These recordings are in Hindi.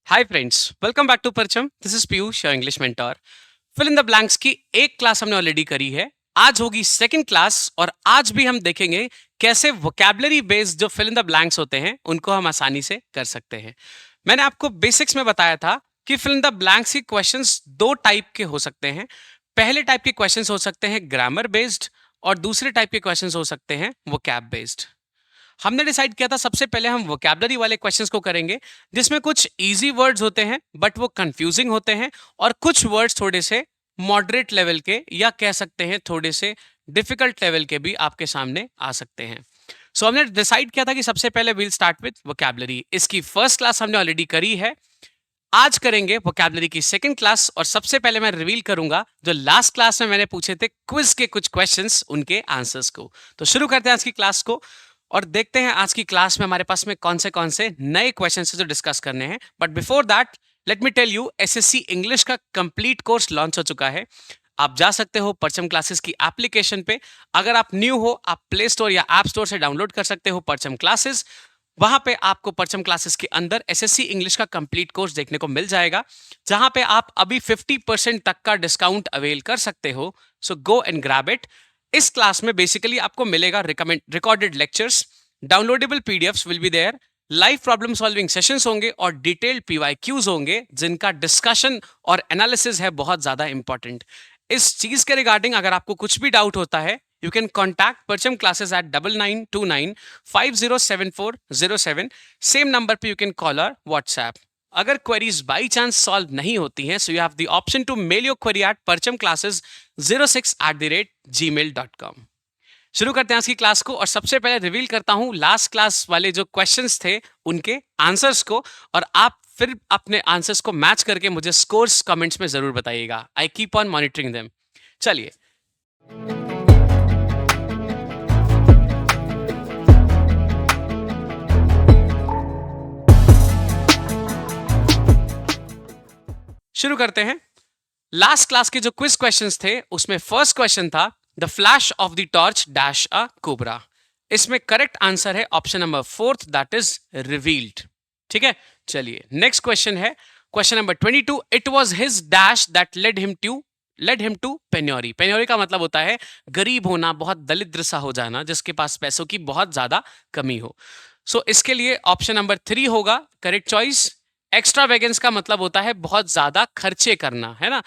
Hi friends, welcome back to Parcham. This is Piyush, your English mentor. Fill in the blanks की एक क्लास हमने ऑलरेडी करी है। आज होगी सेकंड क्लास और आज भी हम देखेंगे कैसे वोकैबुलरी बेस्ड जो फिल इन द ब्लैंक्स होते हैं उनको हम आसानी से कर सकते हैं। मैंने आपको बेसिक्स में बताया था कि फिल इन द ब्लैंक्स के क्वेश्चंस दो टाइप के हो सकते हैं। पहले टाइप के क्वेश्चंस हो सकते हैं ग्रामर बेस्ड और दूसरे टाइप के क्वेश्चंस हो सकते हैं वोकैब बेस्ड। हमने डिसाइड किया था सबसे पहले हम वोकैबुलरी वाले क्वेश्चंस को करेंगे जिसमें कुछ इजी वर्ड्स होते हैं बट वो कंफ्यूजिंग होते हैं और कुछ वर्ड्स थोड़े से मॉडरेट लेवल के या कह सकते हैं थोड़े से डिफिकल्ट लेवल के भी आपके सामने आ सकते हैं। सो हमने डिसाइड किया था कि सबसे पहले वील स्टार्ट विद वोकैबुलरी। इसकी फर्स्ट क्लास हमने ऑलरेडी करी है। आज करेंगे वोकैबुलरी की सेकंड क्लास और सबसे पहले मैं रिवील करूंगा जो लास्ट क्लास में मैंने पूछे थे क्विज के कुछ क्वेश्चंस, उनके आंसर्स को। तो शुरू करते हैं आज की क्लास को और देखते हैं आज की क्लास में हमारे पास में कौन से नए क्वेश्चन है जो डिस्कस करने हैं। But before that let me tell you, SSC English का कंप्लीट कोर्स लॉन्च हो चुका है। आप जा सकते हो परचम क्लासेस की एप्लीकेशन पे। अगर आप न्यू हो आप प्ले स्टोर या ऐप स्टोर से डाउनलोड कर सकते हो परचम क्लासेस। वहां पे आपको परचम क्लासेस के अंदर एसएससी इंग्लिश का कंप्लीट कोर्स देखने को मिल जाएगा, जहां पे आप अभी 50% तक का डिस्काउंट अवेल कर सकते हो। So go and grab it. इस क्लास में बेसिकली आपको मिलेगा recorded lectures, downloadable PDFs will be there, live problem solving sessions होंगे और डिटेल्ड पीवाईक्यूज होंगे जिनका डिस्कशन और एनालिसिस है बहुत ज्यादा इंपॉर्टेंट। इस चीज के रिगार्डिंग अगर आपको कुछ भी डाउट होता है you can contact Parcham classes at 9929507407। Same number पे you can call or WhatsApp। अगर क्वेरीज बाई चांस सॉल्व नहीं होती हैं so you have the option to mail your query at parchamclasses06@gmail.com। शुरू करते हैं आज की क्लास को और सबसे पहले रिवील करता हूं लास्ट क्लास वाले जो क्वेश्चंस थे उनके आंसर्स को, और आप फिर अपने आंसर्स को मैच करके मुझे स्कोर्स कमेंट्स में जरूर बताइएगा। I keep on monitoring them. चलिए शुरू करते हैं। लास्ट क्लास के जो क्विज क्वेश्चंस थे उसमें फर्स्ट क्वेश्चन था the flash of the torch dash a cobra. इसमें करेक्ट आंसर है option number fourth, that is revealed. ठीक है, चलिए नेक्स्ट क्वेश्चन है question number 22। It was his dash that led him to penury. Penury का मतलब होता है गरीब होना, बहुत दरिद्र सा हो जाना, जिसके पास पैसों की बहुत ज्यादा कमी हो। सो इसके लिए ऑप्शन नंबर 3 होगा करेक्ट चॉइस। एक्स्ट्रा वेगेंस का मतलब होता है बहुत ज्यादा खर्चे करना, है ना,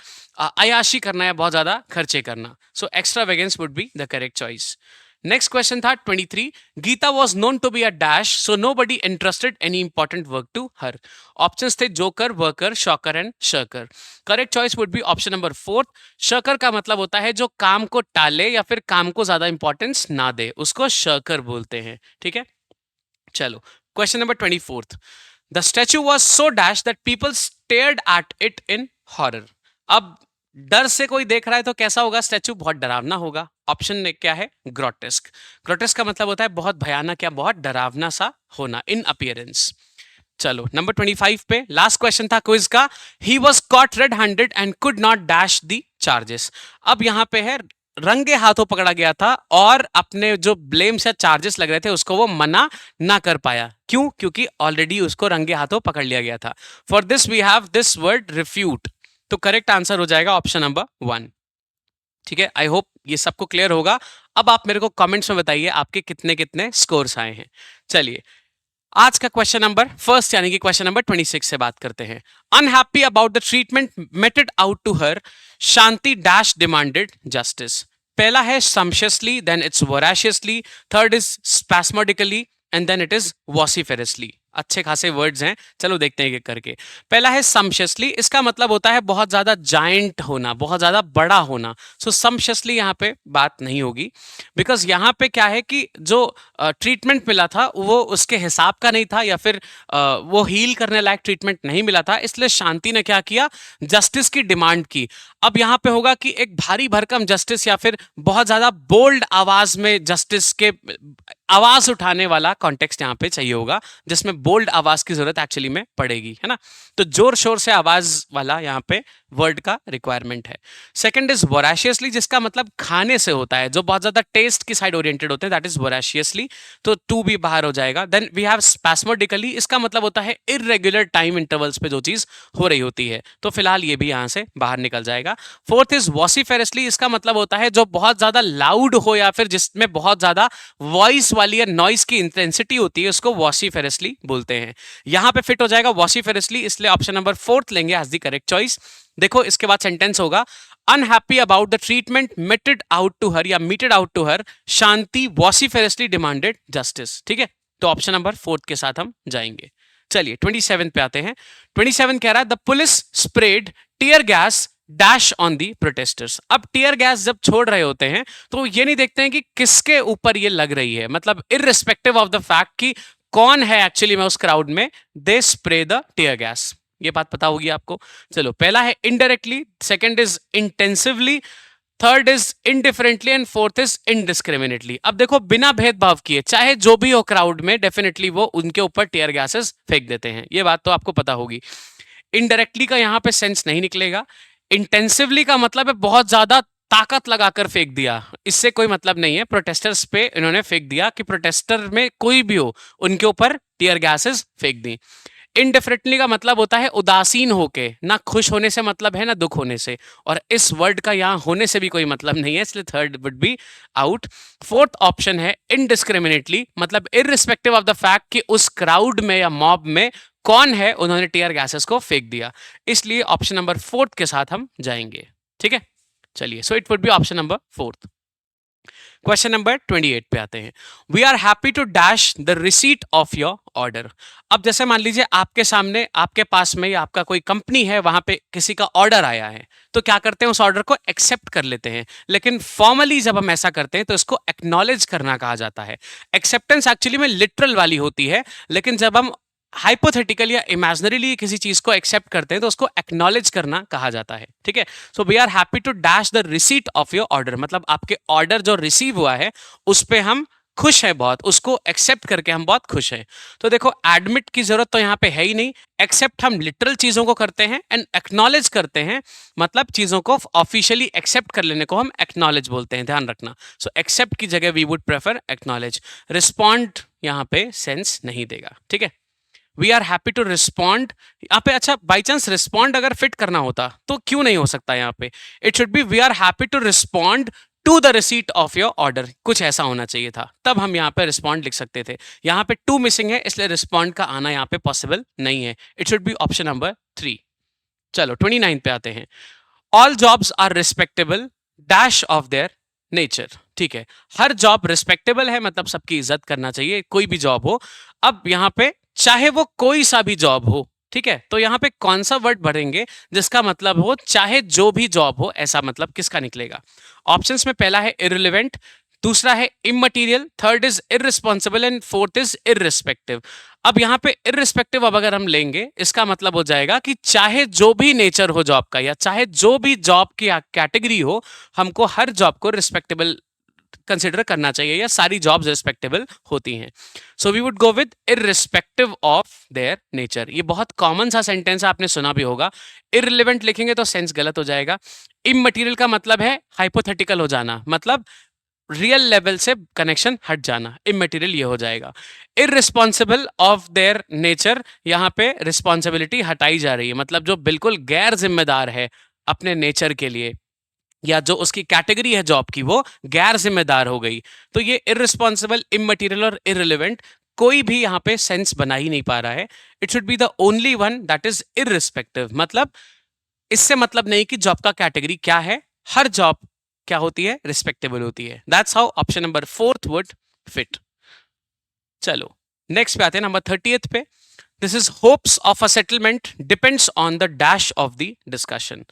अयाशी करना या बहुत ज्यादा खर्चे करना। So extravagance would be the correct choice. Next question था 23। Gita was known to be a dash so nobody interested any important work to her. Options थे joker, worker, shocker and shirker. Correct choice would be option number fourth. Shirker का मतलब होता है जो काम को टाले या फिर काम को ज्यादा इंपॉर्टेंस ना दे, उसको शर्कर बोलते हैं। ठीक है, चलो question number 24। The statue was so dash that people stared at it in horror। अब डर से कोई देख रहा है तो कैसा होगा स्टैचू? बहुत डरावना होगा। ऑप्शन ने क्या है? ग्रोटेस्क। ग्रोटेस्क का मतलब होता है बहुत भयानक या बहुत डरावना सा होना इन अपीयरेंस। चलो नंबर 25 पे लास्ट क्वेश्चन था क्विज का। He was caught red handed and could not dash the charges. अब यहां पे है रंगे हाथों पकड़ा गया था और अपने जो ब्लेम्स या चार्जेस लग रहे थे उसको वो मना ना कर पाया। क्यों? क्योंकि ऑलरेडी उसको रंगे हाथों पकड़ लिया गया था। For this we have this word refute. तो करेक्ट आंसर हो जाएगा ऑप्शन नंबर 1। ठीक है, आई होप ये सबको क्लियर होगा। अब आप मेरे को कमेंट्स में बताइए आपके कितने कितने स्कोर्स आए हैं। चलिए आज का क्वेश्चन नंबर फर्स्ट यानी कि क्वेश्चन नंबर 26 से बात करते हैं। Unhappy about the treatment meted out to her, Shanti dash demanded justice. पहला है sumptuously, then it's voraciously, third is spasmodically and then it is vociferously। अच्छे खासे वर्ड्स हैं, चलो देखते हैं एक करके। पहला है sumptuously, इसका मतलब होता है बहुत ज्यादा जाइंट होना, बहुत ज्यादा बड़ा होना। सो sumptuously यहाँ पे बात नहीं होगी बिकॉज यहाँ पे क्या है कि जो ट्रीटमेंट मिला था वो उसके हिसाब का नहीं था या फिर वो हील करने लायक ट्रीटमेंट नहीं मिला था, इसलिए शांति ने क्या किया? जस्टिस की डिमांड की। अब यहाँ पे होगा कि एक भारी भरकम जस्टिस या फिर बहुत ज्यादा बोल्ड आवाज में जस्टिस के आवाज उठाने वाला कॉन्टेक्स्ट यहाँ पे चाहिए होगा, जिसमें बोल्ड आवाज की जरूरत एक्चुअली में पड़ेगी, है ना। तो जोर शोर से आवाज वाला यहाँ पे वर्ड का रिक्वायरमेंट है। सेकंड इज वोराशियसली, जिसका मतलब खाने से होता है, जो बहुत ज्यादा टेस्ट की साइड ओरिएंटेड होते हैं, दैट इज वोराशियसली, तो टू भी बाहर हो जाएगा। देन वी हैव स्पैस्मोडिकली, इसका मतलब होता है इररेगुलर टाइम इंटरवल्स पे जो चीज हो रही होती है, तो फिलहाल ये भी यहां से बाहर निकल जाएगा। फोर्थ इज वॉसिफेरसली, इसका मतलब होता है जो बहुत ज्यादा लाउड हो या फिर जिसमें बहुत ज्यादा वॉइस वाली या नॉइस की इंटेंसिटी होती है, उसको वॉसिफेरसली बोलते हैं। यहां पे फिट हो जाएगा वॉसिफेरसली, इसलिए ऑप्शन नंबर फोर्थ लेंगे एज द करेक्ट चॉइस। देखो इसके बाद सेंटेंस होगा unhappy about the treatment meted out to her या meted out to her, Shanti vociferously demanded justice. ठीक है, तो ऑप्शन नंबर फोर्थ के साथ हम जाएंगे। चलिए 27 पे आते हैं। 27 कह रहा है the police spread tear gas dash on the protesters. अब टीयर गैस जब छोड़ रहे होते हैं तो ये नहीं देखते हैं कि किसके ऊपर ये लग रही है, मतलब इररिस्पेक्टिव ऑफ द फैक्ट कि कौन है एक्चुअली में उस क्राउड में, दे स्प्रे द टीयर गैस। ये बात पता होगी आपको। चलो पहला है indirectly, second is intensively, third is indifferently and fourth is indiscriminately. अब देखो बिना भेदभाव किए चाहे जो भी हो क्राउड में, डेफिनेटली वो उनके ऊपर टीयर गैसेस फेंक देते हैं, ये बात तो आपको पता होगी। इनडायरेक्टली का यहां पे सेंस नहीं निकलेगा। इंटेंसिवली का मतलब है बहुत ज्यादा ताकत लगाकर फेंक दिया, इससे कोई मतलब नहीं है। प्रोटेस्टर्स पे इन्होंने फेंक दिया कि प्रोटेस्टर में कोई भी हो उनके ऊपर टीयर गैसेस फेंक दी। इनडिफरेंटली का मतलब होता है उदासीन होके, ना खुश होने से मतलब है ना दुख होने से, और इस वर्ड का यहां होने से भी कोई मतलब नहीं है, इसलिए third would be out. Fourth option है इनडिस्क्रिमिनेटली, मतलब इररिस्पेक्टिव ऑफ द फैक्ट कि उस क्राउड में या मॉब में कौन है, उन्होंने टीयर गैसेस को फेंक दिया, इसलिए ऑप्शन नंबर फोर्थ के साथ हम जाएंगे। ठीक है, चलिए so it would be option number fourth. Question number 28 पे आते हैं। We are happy to dash the receipt of your order. अब जैसे मान लीजिए आपके सामने, आपके पास में या आपका कोई कंपनी है, वहां पे किसी का ऑर्डर आया है, तो क्या करते हैं उस ऑर्डर को एक्सेप्ट कर लेते हैं। लेकिन फॉर्मली जब हम ऐसा करते हैं तो इसको एक्नॉलेज करना कहा जाता है। एक्सेप्टेंस एक्चुअली में लिटरल वाली होती है, लेकिन जब हम हाइपोथेटिकल या इमेजिनरीली किसी चीज को एक्सेप्ट करते हैं तो उसको एक्नॉलेज करना कहा जाता है। ठीक है, so we are happy to dash the receipt of your order, मतलब आपके ऑर्डर जो रिसीव हुआ है उस पे हम खुश है बहुत, उसको एक्सेप्ट करके हम बहुत खुश हैं। तो देखो एडमिट की जरूरत तो यहाँ पे है ही नहीं, एक्सेप्ट हम लिटरल चीजों को करते हैं एंड एक्नॉलेज करते हैं, मतलब चीजों को ऑफिशियली एक्सेप्ट कर लेने को हम एक्नॉलेज बोलते हैं, ध्यान रखना। सो एक्सेप्ट की जगह we would prefer acknowledge. Respond यहाँ पे सेंस नहीं देगा। ठीक है, we are happy to respond यहाँ पे, अच्छा बाई चांस रिस्पॉन्ड अगर फिट करना होता तो क्यों नहीं हो सकता यहाँ पे, it should be we are happy to respond to the receipt of your order, कुछ ऐसा होना चाहिए था, तब हम यहाँ पे रिस्पॉन्ड लिख सकते थे। यहाँ पे टू मिसिंग है, इसलिए रिस्पॉन्ड का आना यहाँ पे पॉसिबल नहीं है। It should be option number 3। चलो 29 पे आते हैं। All jobs are respectable dash of their nature. ठीक है, हर जॉब रिस्पेक्टेबल है, मतलब सबकी इज्जत करना चाहिए, कोई भी जॉब हो। अब यहाँ पे चाहे वो कोई सा भी जॉब हो, ठीक है, तो यहां पे कौन सा वर्ड भरेंगे जिसका मतलब हो चाहे जो भी जॉब हो, ऐसा मतलब किसका निकलेगा। ऑप्शंस में पहला है इररिलेवेंट, दूसरा है immaterial, third is irresponsible and fourth is irrespective. अब यहाँ पे इररिस्पेक्टिव अब अगर हम लेंगे, इसका मतलब हो जाएगा कि चाहे जो भी नेचर हो जॉब का या चाहे जो भी जॉब की कैटेगरी हो, हमको हर जॉब को रिस्पेक्टेबल कंसिडर करना चाहिए या सारी जॉब्स रिस्पेक्टेबल होती हैं। So we would go with irrespective of their nature. ये बहुत कॉमन सा सेंटेंस है, आपने सुना भी होगा। इररिलेवेंट लिखेंगे तो सेंस गलत हो जाएगा। इममटीरियल का मतलब है हाइपोथेटिकल हो जाना, मतलब रियल लेवल से कनेक्शन हट जाना, इममटीरियल ये हो जाएगा। इररिस्पॉन्सिबल ऑफ देयर नेचर, यहाँ पे रिस्पॉन्सिबिलिटी हटाई जा रही है, मतलब जो बिल्कुल गैर जिम्मेदार है अपने नेचर के लिए या जो उसकी कैटेगरी है जॉब की वो गैर जिम्मेदार हो गई। तो ये इररिस्पॉन्सिबल, इममटीरियल और इररिलेवेंट कोई भी यहाँ पे सेंस बना ही नहीं पा रहा है। It should B the only one that is irrespective, मतलब इससे मतलब नहीं कि जॉब का कैटेगरी क्या है, हर जॉब क्या होती है, रिस्पेक्टेबल होती है। That's how option number 4 would fit. चलो नेक्स्ट पे आते हैं, नंबर 30th पे। This is hopes of a settlement depends on the dash of the discussion.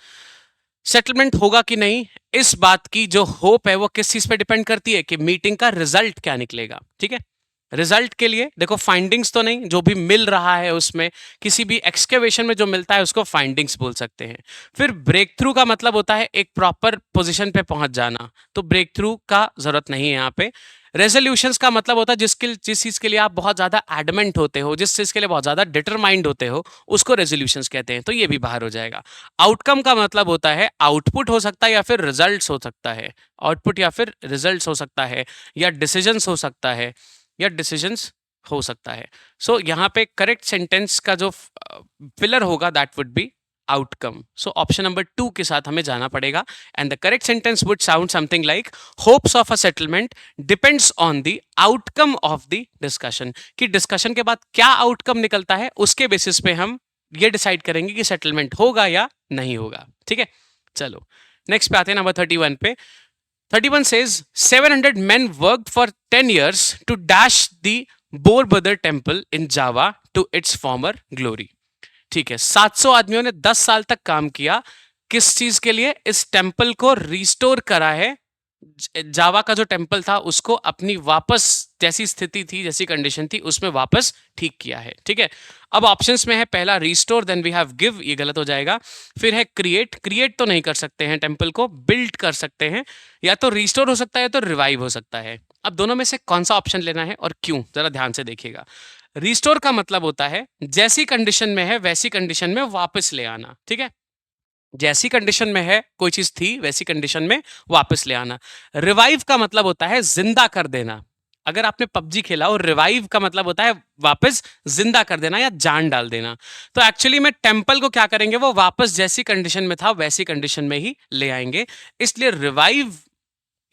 Settlement होगा कि नहीं, इस बात की जो होप है वो किस चीज पे डिपेंड करती है कि मीटिंग का रिजल्ट क्या निकलेगा। ठीक है, रिजल्ट के लिए देखो फाइंडिंग्स तो नहीं, जो भी मिल रहा है उसमें, किसी भी एक्सकेवेशन में जो मिलता है उसको फाइंडिंग्स बोल सकते हैं। फिर ब्रेक थ्रू का मतलब होता है एक प्रॉपर पोजीशन पे पहुंच जाना, तो ब्रेक थ्रू का जरूरत नहीं है यहाँ पे। रेजोल्यूशंस का मतलब होता है जिस चीज के लिए आप बहुत ज्यादा एडमेंट होते हो, जिस चीज के लिए बहुत ज्यादा डिटरमाइंड होते हो, उसको रेजोल्यूशंस कहते हैं, तो ये भी बाहर हो जाएगा। आउटकम का मतलब होता है आउटपुट हो सकता है या फिर रिजल्ट्स हो सकता है, आउटपुट या फिर रिजल्ट्स हो सकता है, या डिसीजंस हो सकता है, या डिसीजंस हो सकता है। सो यहाँ पे करेक्ट सेंटेंस का जो फिलर होगा that would be outcome. So option number 2 के साथ हमें जाना पड़ेगा, and the correct sentence would sound something like hopes of a settlement depends on the outcome of the discussion. कि डिस्कशन के बाद क्या आउटकम निकलता है उसके बेसिस पे हम ये डिसाइड करेंगे कि सेटलमेंट होगा या नहीं होगा। ठीक है, चलो नेक्स्ट पे आते हैं, नंबर 31 पे। 31 says 700 men worked for 10 years to dash the Borbother temple in Java to its former glory। ठीक है, 700 आदमियों ने 10 साल तक काम किया, किस चीज के लिए? इस टेम्पल को रिस्टोर करा है, जावा का जो टेम्पल था उसको अपनी वापस जैसी स्थिति थी, जैसी कंडीशन थी उसमें वापस ठीक किया है। ठीक है, अब ऑप्शंस में है पहला restore, then we have give, ये गलत हो जाएगा। फिर है क्रिएट, क्रिएट तो नहीं कर सकते हैं, टेम्पल को बिल्ड कर सकते हैं, या तो रिस्टोर हो सकता है तो रिवाइव हो सकता है। अब दोनों में से कौन सा ऑप्शन लेना है और क्यों, जरा ध्यान से देखिएगा। रिस्टोर का मतलब होता है जैसी कंडीशन में है वैसी कंडीशन में वापस ले आना। ठीक है, जैसी कंडीशन में है कोई चीज थी वैसी कंडीशन में वापस ले आना। रिवाइव का मतलब होता है जिंदा कर देना। अगर आपने पबजी खेला और रिवाइव का मतलब होता है वापस जिंदा कर देना या जान डाल देना। तो एक्चुअली में टेम्पल को क्या करेंगे, वो वापस जैसी कंडीशन में था वैसी कंडीशन में ही ले आएंगे। इसलिए रिवाइव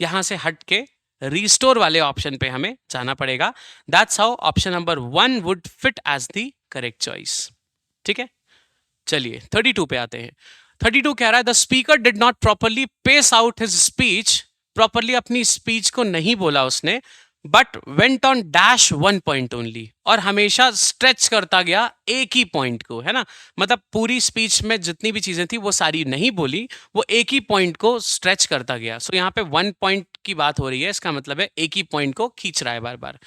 यहां से हट के रिस्टोर वाले ऑप्शन पे हमें जाना पड़ेगा। That's how option number 1 would fit as the correct choice. ठीक है, चलिए 32 पे आते हैं। 32 कह रहा है the speaker did not properly pace out his speech, properly अपनी स्पीच को नहीं बोला उसने, but went on dash 1 point only, और हमेशा स्ट्रेच करता गया एक ही पॉइंट को, है ना। मतलब पूरी स्पीच में जितनी भी चीजें थी वो सारी नहीं बोली, वो एक ही पॉइंट को स्ट्रेच करता गया। सो यहाँ पे 1 पॉइंट की बात हो रही है, इसका मतलब है एक ही पॉइंट को खींच रहा है बार बार।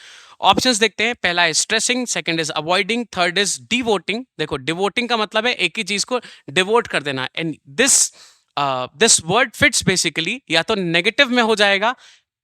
ऑप्शंस देखते हैं, पहला है stressing, second is avoiding, third is devoting. देखो डिवोटिंग का मतलब है एक ही चीज को डिवोट कर देना, and this word fits basically या तो नेगेटिव में हो जाएगा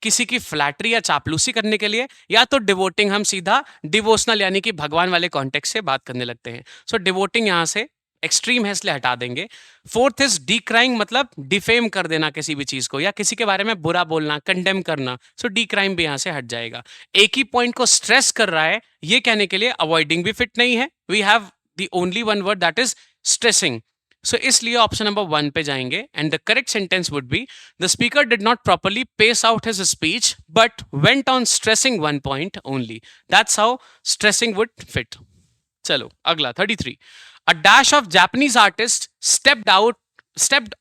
किसी की फ्लैटरी या चापलूसी करने के लिए, या तो डिवोटिंग हम सीधा डिवोशनल यानी कि भगवान वाले कॉन्टेक्स्ट से बात करने लगते हैं। सो डिवोटिंग यहां से एक्सट्रीम है इसलिए हटा देंगे। फोर्थ इज डिक्राइंग, मतलब डिफेम कर देना किसी भी चीज को या किसी के बारे में बुरा बोलना, कंडेम करना। सो डिक्राइम भी यहां से हट जाएगा। एक ही पॉइंट को स्ट्रेस कर रहा है ये कहने के लिए अवॉइडिंग भी फिट नहीं है। We have the only one word that is stressing. So इसलिए ऑप्शन नंबर 1 पे जाएंगे, and the correct sentence would be the speaker did not properly pace out his speech but went on stressing 1 point only. That's how stressing would fit. चलो अगला 33। A dash of Japanese artist stepped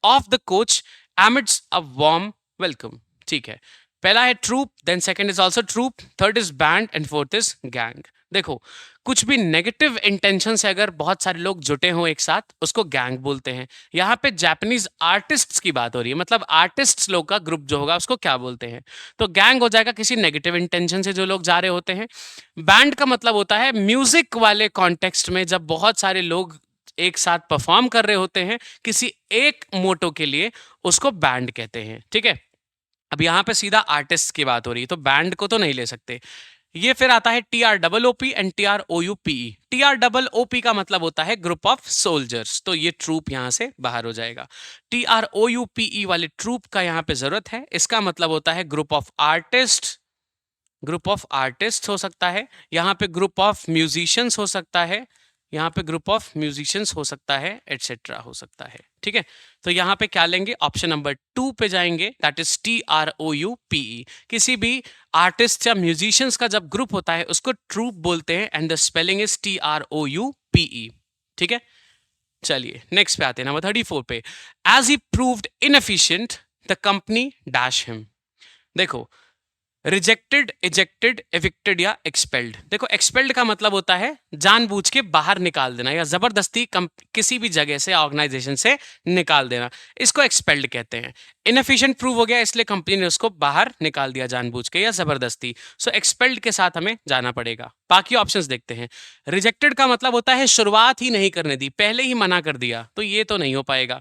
off the coach amidst a warm welcome। ठीक है, पहला है troop, then second is also troop, third is band and fourth is gang. देखो कुछ भी नेगेटिव इंटेंशन से अगर बहुत सारे लोग जुटे हों एक साथ उसको गैंग बोलते हैं। यहाँ पे जापानीज आर्टिस्ट्स की बात हो रही है, मतलब आर्टिस्ट्स लोग का ग्रुप जो होगा उसको क्या बोलते हैं, तो गैंग हो जाएगा किसी नेगेटिव इंटेंशन से जो लोग जा रहे होते हैं। बैंड का मतलब होता है म्यूजिक वाले कॉन्टेक्स्ट में जब बहुत सारे लोग एक साथ परफॉर्म कर रहे होते हैं किसी एक मोटो के लिए, उसको बैंड कहते हैं। ठीक है, अब यहाँ पे सीधा आर्टिस्ट की बात हो रही है तो बैंड को तो नहीं ले सकते। ये फिर आता है TROOP एंड TROUPE। TROOP का मतलब होता है ग्रुप ऑफ सोल्जर्स, तो ये ट्रूप यहां से बाहर हो जाएगा। TROUPE वाले ट्रूप का यहां पे जरूरत है, इसका मतलब होता है group of artist, group of artist हो सकता है, यहाँ पे ग्रुप ऑफ म्यूजिशियंस हो सकता है, यहाँ पे ग्रुप ऑफ म्यूजिशियंस हो सकता है, एटसेट्रा हो सकता है। ठीक है, तो यहाँ पे क्या लेंगे, ऑप्शन नंबर 2 पे जाएंगे, दैट इज TROUPE। किसी भी आर्टिस्ट या म्यूजिशियंस का जब ग्रुप होता है उसको ट्रूप बोलते हैं, and the spelling is TROUPE। ठीक है, चलिए नेक्स्ट पे आते हैं, नंबर 34 पे। As he proved inefficient the company dash him. देखो रिजेक्टेड, इजेक्टेड, एविक्टेड या एक्सपेल्ड। देखो एक्सपेल्ड का मतलब होता है जानबूझ के बाहर निकाल देना या जबरदस्ती किसी भी जगह से ऑर्गेनाइजेशन से निकाल देना, इसको एक्सपेल्ड कहते हैं। इनएफिशिएंट प्रूव हो गया इसलिए कंपनी ने उसको बाहर निकाल दिया जानबूझ के या जबरदस्ती। सो एक्सपेल्ड के साथ हमें जाना पड़ेगा। बाकी ऑप्शंस देखते हैं। रिजेक्टेड का मतलब होता है शुरुआत ही नहीं करने दी, पहले ही मना कर दिया, तो ये तो नहीं हो पाएगा।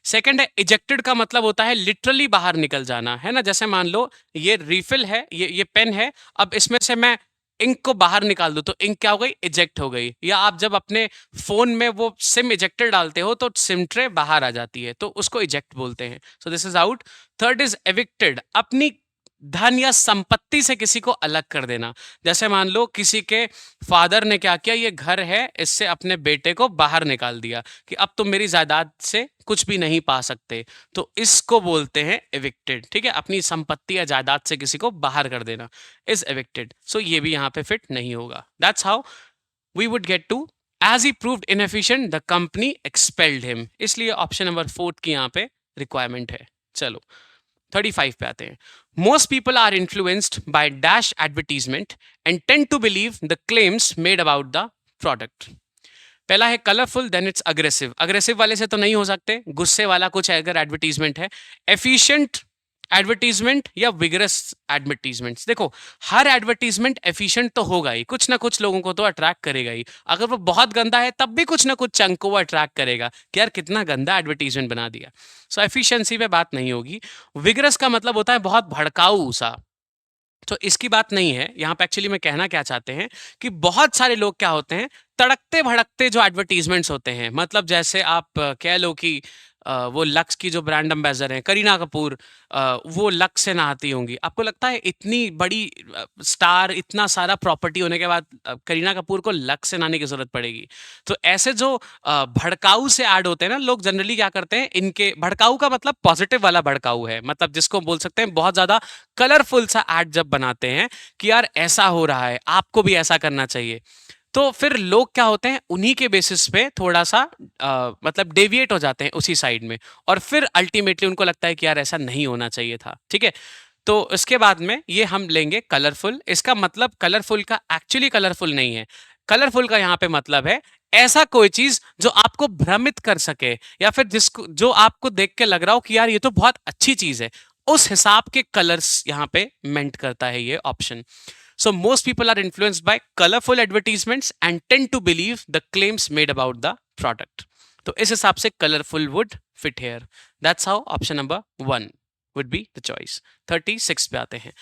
सेकंड है इजेक्टेड का मतलब होता है लिटरली बाहर निकल जाना, है ना। जैसे मान लो ये रिफिल है, ये पेन है, अब इसमें से मैं इंक को बाहर निकाल दूं तो इंक क्या हो गई, इजेक्ट हो गई। या आप जब अपने फोन में वो सिम इजेक्टर डालते हो तो सिम ट्रे बाहर आ जाती है, तो उसको इजेक्ट बोलते हैं। So this is out. Third is evicted, अपनी धन या संपत्ति से किसी को अलग कर देना। जैसे मान लो किसी के फादर ने क्या किया, ये घर है, इससे अपने बेटे को बाहर निकाल दिया कि अब तुम मेरी जायदाद से कुछ भी नहीं पा सकते, तो इसको बोलते हैं एविक्टेड। ठीक है, अपनी संपत्ति या जायदाद से किसी को बाहर कर देना इज एविक्टेड। सो ये भी यहाँ पे फिट नहीं होगा। That's how we would get to as he proved inefficient the company expelled him. इसलिए ऑप्शन नंबर 4 की यहाँ पे रिक्वायरमेंट है। चलो 35 पे आते हैं। Most people are influenced by dash advertisement and tend to believe the claims made about the product. पहला है colourful, then it's aggressive. Aggressive वाले से तो नहीं हो सकते, गुस्से वाला कुछ अगर एडवर्टीजमेंट है। एफिशिएंट एडवर्टीजमेंट या विगरस एडवर्टीजमेंट्स। देखो हर एडवर्टीजमेंट एफिशिएंट तो होगा ही, कुछ ना कुछ लोगों को तो अट्रैक्ट करेगा ही। अगर वो बहुत गंदा है तब भी कुछ ना कुछ चंक को वो अट्रैक्ट करेगा कि यार कितना गंदा एडवर्टीजमेंट बना दिया। सो एफिशिएंसी पे बात नहीं होगी। विगरस का मतलब होता है बहुत भड़काऊ सा, तो इसकी बात नहीं है यहाँ पे। एक्चुअली मैं कहना क्या चाहते हैं कि बहुत सारे लोग क्या होते हैं, तड़कते भड़कते जो एडवर्टीजमेंट्स होते हैं, मतलब जैसे आप कह लो कि वो लक्स की जो ब्रांड एम्बेसडर हैं करीना कपूर, वो लक्स से नहाती होंगी। आपको लगता है इतनी बड़ी स्टार, इतना सारा प्रॉपर्टी होने के बाद करीना कपूर को लक्स से नहाने की जरूरत पड़ेगी? तो ऐसे जो भड़काऊ से ऐड होते हैं ना, लोग जनरली क्या करते हैं, इनके भड़काऊ का मतलब पॉजिटिव वाला भड़काऊ है, मतलब जिसको बोल सकते हैं बहुत ज्यादा कलरफुल सा ऐड जब बनाते हैं कि यार ऐसा हो रहा है, आपको भी ऐसा करना चाहिए, तो फिर लोग क्या होते हैं उन्हीं के बेसिस पे थोड़ा सा मतलब डेविएट हो जाते हैं उसी साइड में, और फिर अल्टीमेटली उनको लगता है कि यार ऐसा नहीं होना चाहिए था। ठीक है, तो इसके बाद में ये हम लेंगे कलरफुल। इसका मतलब कलरफुल का एक्चुअली कलरफुल नहीं है। कलरफुल का यहाँ पे मतलब है ऐसा कोई चीज जो आपको भ्रमित कर सके, या फिर जिसको जो आपको देख के लग रहा हो कि यार ये तो बहुत अच्छी चीज है, उस हिसाब के कलर्स यहाँ पे मेंट करता है ये option. So most people are influenced by colorful advertisements and tend to believe the claims made about the product. तो इस हिसाब से colorful would fit here. That's how option number 1 would be the choice. 36 पे आते हैं.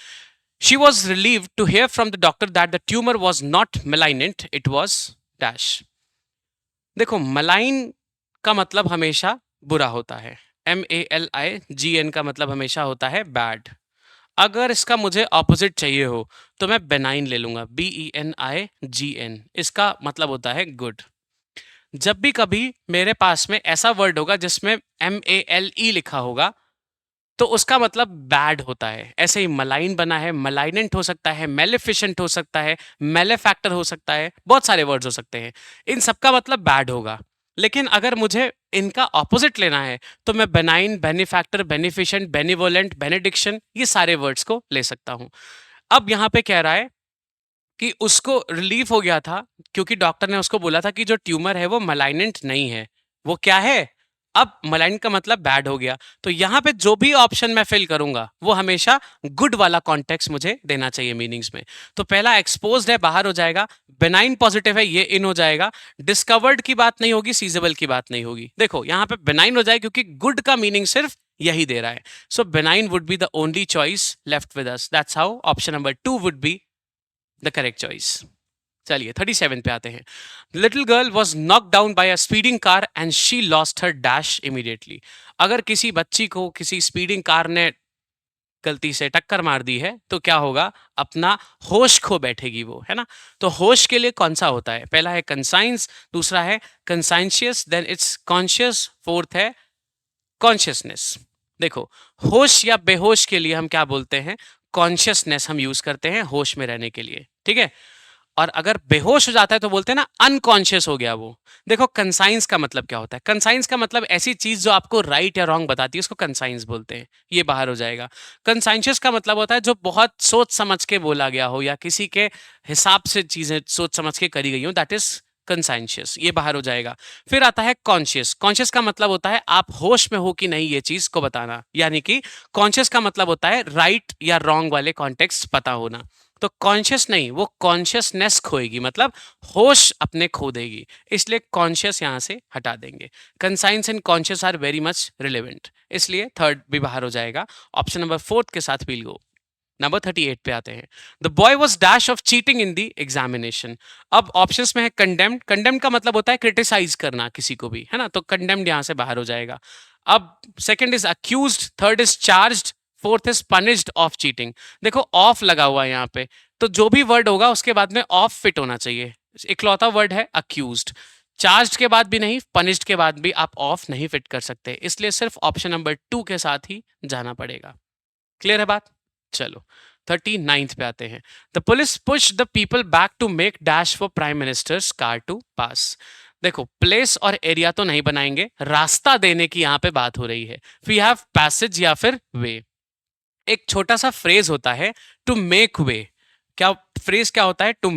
She was relieved to hear from the doctor that the tumor was not malignant, it was dash. देखो malign का मतलब हमेशा बुरा होता है, MALIGN का मतलब हमेशा होता है बैड। अगर इसका मुझे ऑपोजिट चाहिए हो तो मैं बेनाइन ले लूंगा, BENIGN। इसका मतलब होता है गुड। जब भी कभी मेरे पास में ऐसा वर्ड होगा जिसमें MALE लिखा होगा तो उसका मतलब बैड होता है। ऐसे ही मलाइन बना है, मलाइनेंट हो सकता है, मेलिफिशेंट हो सकता है, मेलेफैक्टर हो सकता है, बहुत सारे वर्ड्स हो सकते हैं, इन सबका मतलब बैड होगा। लेकिन अगर मुझे इनका ऑपोजिट लेना है तो मैं benign, benefactor, beneficent, benevolent, benediction, ये सारे वर्ड्स को ले सकता हूं। अब यहां पे कह रहा है कि उसको रिलीफ हो गया था क्योंकि डॉक्टर ने उसको बोला था कि जो ट्यूमर है वो मलाइनेंट नहीं है, वो क्या है, अब मलाइन का मतलब बैड हो गया। तो यहां पे जो भी ऑप्शन मैं फिल करूंगा वो हमेशा गुड वाला कॉन्टेक्स्ट मुझे देना चाहिए मीनिंग्स में। तो पहला एक्सपोज्ड है, बाहर हो जाएगा। बेनाइन पॉजिटिव है, ये इन हो जाएगा। डिस्कवर्ड की बात नहीं होगी, सीजेबल की बात नहीं होगी। देखो यहां पे बेनाइन हो जाए क्योंकि गुड का मीनिंग सिर्फ यही दे रहा है। So benign would be the only choice left with us. That's how option number 2 would be the correct choice. चलिए 37 पे आते हैं। Little girl was knock down by a speeding car and she lost her dash immediately. अगर किसी बच्ची को किसी स्पीडिंग कार ने गलती से टक्कर मार दी है तो क्या होगा, अपना होश खो बैठेगी वो, है ना। तो होश के लिए कौन सा होता है, पहला है कंसाइंस, दूसरा है conscientious, then it's conscious, fourth है कॉन्शियसनेस। देखो होश या बेहोश के लिए हम क्या बोलते हैं, कॉन्शियसनेस हम यूज करते हैं होश में रहने के लिए, ठीक है। और अगर बेहोश हो जाता है तो बोलते हैं ना अनकॉन्शियस हो गया वो। देखो कंसाइंस का मतलब क्या होता है, कंसाइंस का मतलब ऐसी चीज जो आपको राइट या रॉन्ग बताती है उसको कंसाइंस बोलते हैं, ये बाहर हो जाएगा। कंसाइंशियस का मतलब होता है जो बहुत सोच समझ के बोला गया हो या किसी के हिसाब से चीजें सोच समझ के करी गई हो, दैट इज कंसाइंशियस, ये बाहर हो जाएगा। फिर आता है कॉन्शियस। कॉन्शियस का मतलब होता है आप होश में हो कि नहीं ये चीज को बताना, यानी कि कॉन्शियस का मतलब होता है राइट या रॉन्ग वाले कॉन्टेक्स्ट पता होना। तो कॉन्शियस नहीं, वो कॉन्शियसनेस खोएगी, मतलब होश अपने खो देगी, इसलिए कॉन्शियस यहां से हटा देंगे। Conscience and conscious are very much relevant, इसलिए थर्ड भी बाहर हो जाएगा। ऑप्शन नंबर फोर्थ के साथ वील गो। नंबर 38 पे आते हैं। The boy was dash of cheating in the examination. अब ऑप्शंस में है कंडेम्ड। कंडेम्ड का मतलब होता है क्रिटिसाइज करना किसी को भी, है ना, तो कंडेम्ड यहां से बाहर हो जाएगा। अब second is accused, third is charged, fourth is punished of cheating. देखो ऑफ लगा हुआ है यहाँ पे, तो जो भी वर्ड होगा उसके बाद में ऑफ फिट होना चाहिए। इकलौता वर्ड है अक्यूज्ड। चार्ज के बाद भी नहीं, पनिश्ड के बाद भी आप ऑफ नहीं फिट कर सकते, इसलिए सिर्फ ऑप्शन नंबर 2 के साथ ही जाना पड़ेगा। क्लियर है बात? चलो 39th पे आते हैं। The police push the people back to make dash for prime minister's car to pass. देखो प्लेस और एरिया तो नहीं बनाएंगे, रास्ता देने की यहां पे बात हो रही है। वी हैव पैसेज या फिर वे। एक छोटा सा फ्रेज होता है टू मेक वे। क्या फ्रेज क्या होता है? टू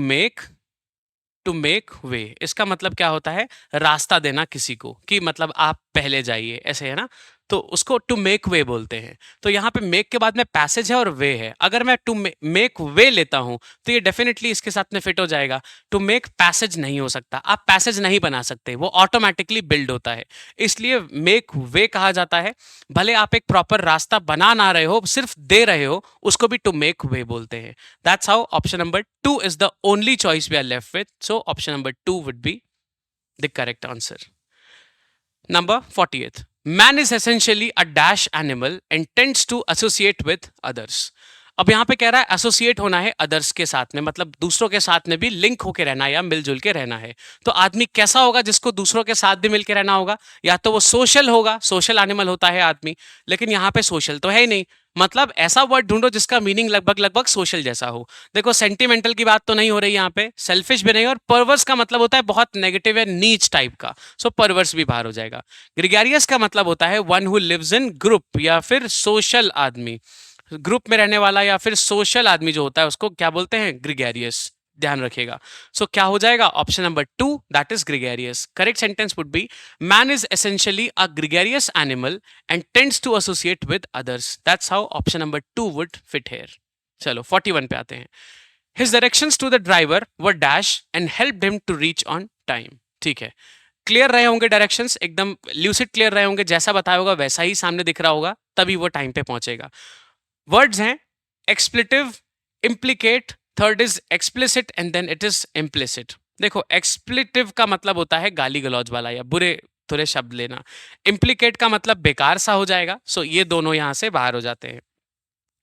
मेक वे, इसका मतलब क्या होता है? रास्ता देना किसी को, कि मतलब आप पहले जाइए, ऐसे है ना, तो उसको टू मेक वे बोलते हैं। तो यहाँ पे मेक के बाद में पैसेज है और वे है। अगर मैं टू मेक वे लेता हूं तो ये डेफिनेटली इसके साथ में फिट हो जाएगा। टू मेक पैसेज नहीं हो सकता, आप पैसेज नहीं बना सकते, वो ऑटोमेटिकली बिल्ड होता है, इसलिए मेक वे कहा जाता है। भले आप एक प्रॉपर रास्ता बना ना रहे हो, सिर्फ दे रहे हो, उसको भी टू मेक वे बोलते हैं। That's how option number 2 is the only choice we are left with. So option number 2 would be the correct answer. Number 40th. Man is essentially a dash animal and tends to associate with others. अब यहां पे कह रहा है एसोसिएट होना है अदर्स के साथ में, मतलब दूसरों के साथ में भी लिंक होके रहना है या मिलजुल के रहना है। तो आदमी कैसा होगा जिसको दूसरों के साथ भी मिलके रहना होगा? या तो वो सोशल होगा, सोशल एनिमल होता है आदमी, लेकिन यहाँ पे सोशल तो है ही नहीं। मतलब ऐसा वर्ड ढूंढो जिसका मीनिंग लगभग लगभग सोशल जैसा हो। देखो सेंटिमेंटल की बात तो नहीं हो रही यहाँ पे, सेल्फिश भी नहीं, और परवर्स का मतलब होता है बहुत नेगेटिव या नीच टाइप का, सो परवर्स भी बाहर हो जाएगा। ग्रेगरियस का मतलब होता है one who lives in group या फिर सोशल आदमी, ग्रुप में रहने वाला या फिर सोशल आदमी जो होता है उसको क्या बोलते हैं? ग्रेगरियस। ध्यान रखिएगा। सो क्या हो जाएगा? Option number 2, that is gregarious. Correct sentence would be man is essentially a gregarious animal and tends to associate with others. That's how option number 2 would fit here. चलो 41 पे आते हैं। His directions to the driver were dash and helped him to reach on time. ठीक है, क्लियर रहे होंगे डायरेक्शंस, एकदम ल्यूसिड क्लियर रहे होंगे, जैसा बताया होगा वैसा ही सामने दिख रहा होगा, तभी वो टाइम पे पहुंचेगा। वर्ड्स हैं expletive, implicate, third is explicit and then it is implicit. देखो एक्सप्लेटिव का मतलब होता है गाली गलौज वाला या बुरे थोड़े शब्द लेना। इम्प्लीकेट का मतलब बेकार सा हो जाएगा, सो ये दोनों यहां से बाहर हो जाते हैं।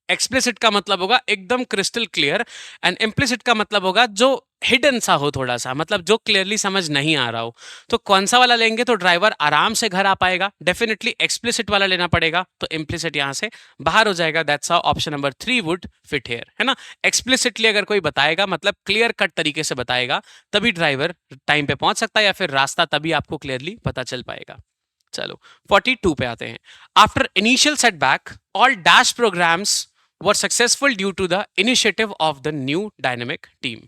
एक्सप्लिसिट का मतलब होगा एकदम क्रिस्टल क्लियर, एंड इम्प्लिसिट का मतलब होगा जो हिडन सा हो थोड़ा सा, मतलब जो क्लियरली समझ नहीं आ रहा हो। तो कौन सा वाला लेंगे तो ड्राइवर आराम से घर आ पाएगा? डेफिनेटली एक्सप्लिसिट वाला लेना पड़ेगा, तो इम्प्लिसिट यहां से बाहर हो जाएगा। That's how option number 3 would fit here, है ना। एक्सप्लिसिटली अगर कोई बताएगा, मतलब क्लियर कट तरीके से बताएगा, तभी ड्राइवर टाइम पे पहुंच सकता है, या फिर रास्ता तभी आपको क्लियरली पता चल पाएगा। चलो 42 पे आते हैं। After initial setback all dash programmes were successful due to the initiative of the new dynamic team.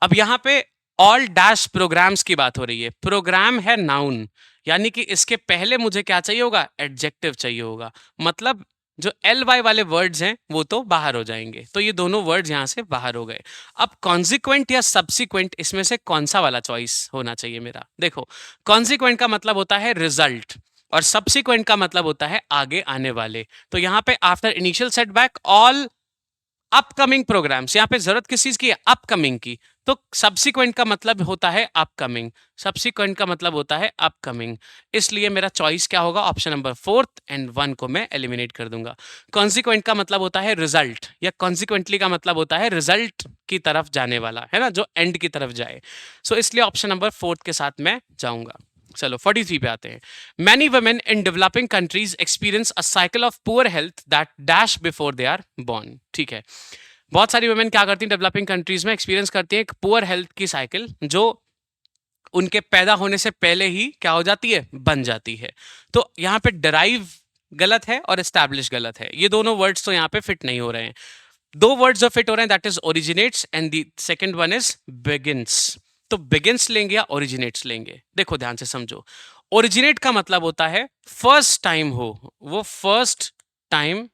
अब यहां पे all dash programs की बात हो रही है। प्रोग्राम है नाउन, यानी कि इसके पहले मुझे क्या चाहिए होगा? एडजेक्टिव चाहिए होगा। मतलब जो ly वाले वर्ड्स हैं वो तो बाहर हो जाएंगे, तो ये दोनों वर्ड्स यहां से बाहर हो गए। अब कॉन्सिक्वेंट या सब्सिक्वेंट, इसमें से कौन सा वाला चॉइस होना चाहिए मेरा? देखो कॉन्सिक्वेंट का मतलब होता है रिजल्ट, और सब्सिक्वेंट का मतलब होता है आगे आने वाले। तो यहां पे after initial setback all upcoming programmes, यहां पे जरूरत किस चीज की है? अपकमिंग की। तो सब्सिक्वेंट का मतलब होता है अपकमिंग, सब्सिक्वेंट का मतलब होता है अपकमिंग, इसलिए मेरा चॉइस क्या होगा? ऑप्शन नंबर 4 एंड 1 को मैं एलिमिनेट कर दूंगा। कॉन्सिक्वेंट का मतलब होता है रिजल्ट, या कॉन्सिक्वेंटली का मतलब होता है रिजल्ट की तरफ जाने वाला, है ना, जो एंड की तरफ जाए। सो इसलिए ऑप्शन नंबर 4 के साथ मैं जाऊंगा। चलो 43 पे आते हैं। Many women in developing countries experience a cycle of poor health that dash before they are born. ठीक है, बहुत सारी वुमेन क्या करती हैं डेवलपिंग कंट्रीज में? एक्सपीरियंस करती है एक पुअर हेल्थ की साइकिल, जो उनके पैदा होने से पहले ही क्या हो जाती है? बन जाती है। तो यहाँ पे डराइव गलत है और एस्टैब्लिश गलत है, ये दोनों वर्ड्स तो यहाँ पे फिट नहीं हो रहे हैं। दो वर्ड्स जो फिट हो रहे हैं, that is originates and the second one is begins. तो बिगिंस लेंगे या ओरिजिनेट्स लेंगे? देखो ध्यान से समझो। ओरिजिनेट का मतलब होता है फर्स्ट टाइम हो, वो फर्स्ट टाइम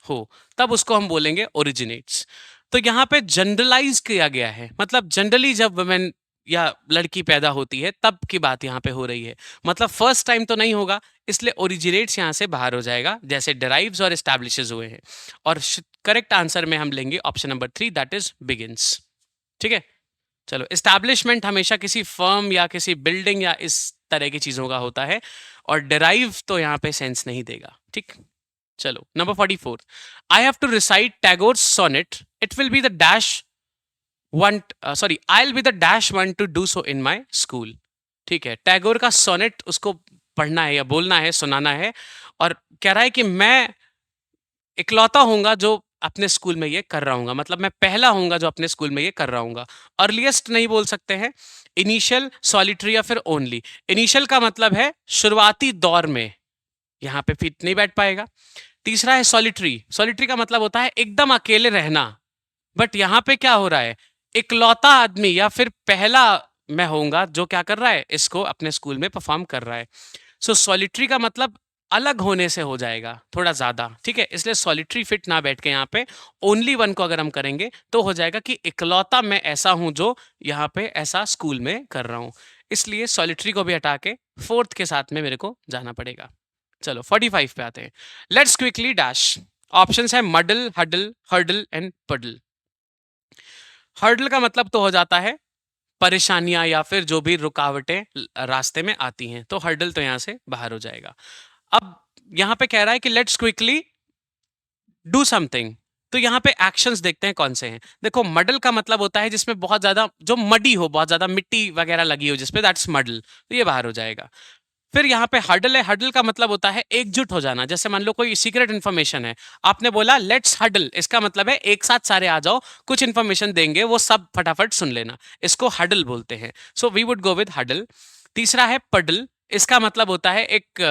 हो, तब उसको हम बोलेंगे ओरिजिनेट्स। तो यहाँ पे जनरलाइज किया गया है, मतलब जनरली जब वुमेन या लड़की पैदा होती है तब की बात यहाँ पे हो रही है, मतलब फर्स्ट टाइम तो नहीं होगा, इसलिए ओरिजिनेट्स यहाँ से बाहर हो जाएगा, जैसे डेराइव्स और एस्टैब्लिशेस हुए हैं। और करेक्ट आंसर में हम लेंगे option number 3, that is begins. ठीक है, चलो, एस्टैब्लिशमेंट हमेशा किसी फर्म या किसी बिल्डिंग या इस तरह की चीजों का होता है, और डेराइव तो यहाँ पे सेंस नहीं देगा। ठीक, चलो, number 44, I have to recite Tagore sonnet, it will be the dash one, sorry, I will be the dash one to do so in my school. ठीक है, टैगोर का सोनेट उसको पढ़ना है या बोलना है, सुनाना है, और कह रहा है कि मैं इकलौता होऊंगा जो अपने स्कूल में ये कर रहा हूँ, मतलब मैं पहला होऊंगा जो अपने स्कूल में ये कर रहा हूँ। अर्लीस्ट नहीं बोल सकते हैं, इनिशियल, सॉलिटरी या फिर ओनली। इनिशियल का मतलब है शुरुआती दौर में, यहाँ पे फिट नहीं बैठ पाएगा। तीसरा है सॉलिटरी, सॉलिटरी का मतलब होता है एकदम अकेले रहना, बट यहाँ पे क्या हो रहा है, इकलौता आदमी या फिर पहला मैं होऊंगा जो क्या कर रहा है, इसको अपने स्कूल में परफॉर्म कर रहा है। सो सॉलिटरी का मतलब अलग होने से हो जाएगा थोड़ा ज्यादा। ठीक है, इसलिए सॉलिटरी फिट ना बैठ के यहाँ पे ओनली वन को अगर हम करेंगे तो हो जाएगा कि इकलौता मैं ऐसा हूं जो यहाँ पे ऐसा स्कूल में कर रहा हूं, इसलिए सॉलिटरी को भी हटा के फोर्थ के साथ में मेरे को जाना पड़ेगा। चलो 45 पे आते हैं, लेट्स क्विकली डैश। ऑप्शंस है मडल, हडल, हर्डल एंड पडल। हर्डल का मतलब तो हो जाता है परेशानियां या फिर जो भी रुकावटें रास्ते में आती हैं, तो हर्डल तो यहां से बाहर हो जाएगा। अब यहां पे कह रहा है कि लेट्स क्विकली डू समथिंग, तो यहां पे एक्शंस देखते हैं कौन से हैं। देखो, मडल का मतलब होता है जिसमें बहुत ज्यादा जो मडी हो, बहुत ज्यादा मिट्टी वगैरह लगी हो जिसपे, दैट्स मडल, तो ये बाहर हो जाएगा। फिर यहाँ पे हडल है, हडल का मतलब होता है एकजुट हो जाना। जैसे मान लो कोई सीक्रेट इन्फॉर्मेशन है, आपने बोला लेट्स हडल, इसका मतलब है एक साथ सारे आ जाओ, कुछ इन्फॉर्मेशन देंगे, वो सब फटाफट सुन लेना, इसको हडल बोलते हैं। So we would go with huddle. तीसरा है पडल, इसका मतलब होता है एक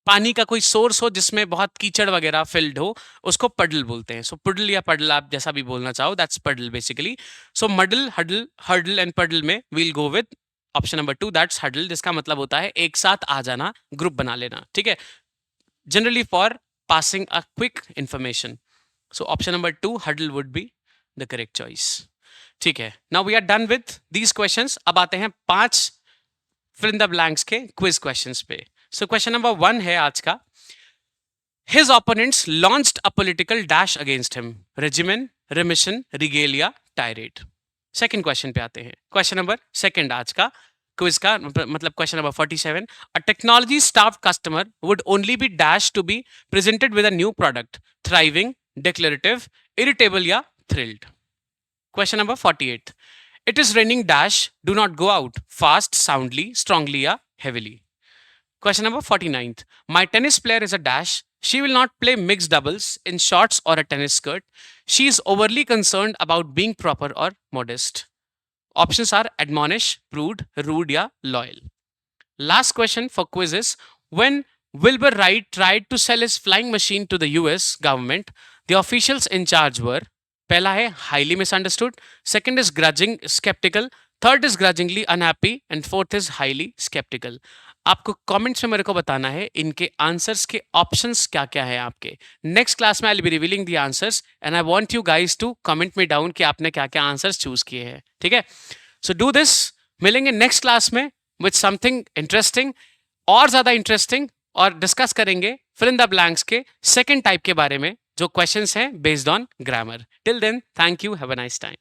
पानी का कोई सोर्स हो जिसमें बहुत कीचड़ वगैरह फिल्ड हो, उसको पडल बोलते हैं। सो पुडल या पडल, आप जैसा भी बोलना चाहो, that's puddle basically. So muddle, huddle, hurdle and puddle में we'll go with option number 2, that's huddle, जिसका मतलब होता है एक साथ आ जाना, ग्रुप बना लेना। ठीक है, generally for passing a quick information. So option number 2, huddle would be the correct choice. ठीक है, now we are done with these questions. अब आते हैं 5 फिल इन द ब्लैंक्स के क्विज क्वेश्चंस पे। सो क्वेश्चन नंबर 1 है आज का, His opponents launched a political dash against him. Regimen, remission, regalia, tirade. Second question पे आते हैं, क्वेश्चन नंबर 2 आज का क्विज का, मतलब question number 47, a technology staff customer would only be dash to be presented with a new product, thriving, declarative, irritable या thrilled. Question number 48, it is raining dash, do not go out, fast, soundly, strongly या heavily. Question number 49. My tennis player is a dash. She will not play mixed doubles in shorts or a tennis skirt. She is overly concerned about being proper or modest. Options are admonish, prude, rude, या loyal. Last question for quizzes. When Wilbur Wright tried to sell his flying machine to the US government, the officials in charge were, पहला है highly misunderstood, second is grudging, skeptical, third is grudgingly unhappy, and fourth is highly skeptical. आपको कमेंट्स में मेरे को बताना है इनके आंसर्स के ऑप्शंस क्या क्या है आपके। नेक्स्ट क्लास में I will be revealing the answers and I want you guys to comment me down कि आपने क्या क्या आंसर्स चूज किए हैं। ठीक है, सो डू दिस। मिलेंगे नेक्स्ट क्लास में विद समथिंग इंटरेस्टिंग, और ज्यादा इंटरेस्टिंग, और डिस्कस करेंगे फिल इन द ब्लैंक्स के सेकेंड टाइप के बारे में, जो क्वेश्चंस हैं based on grammar. Till then, thank you, have a nice time.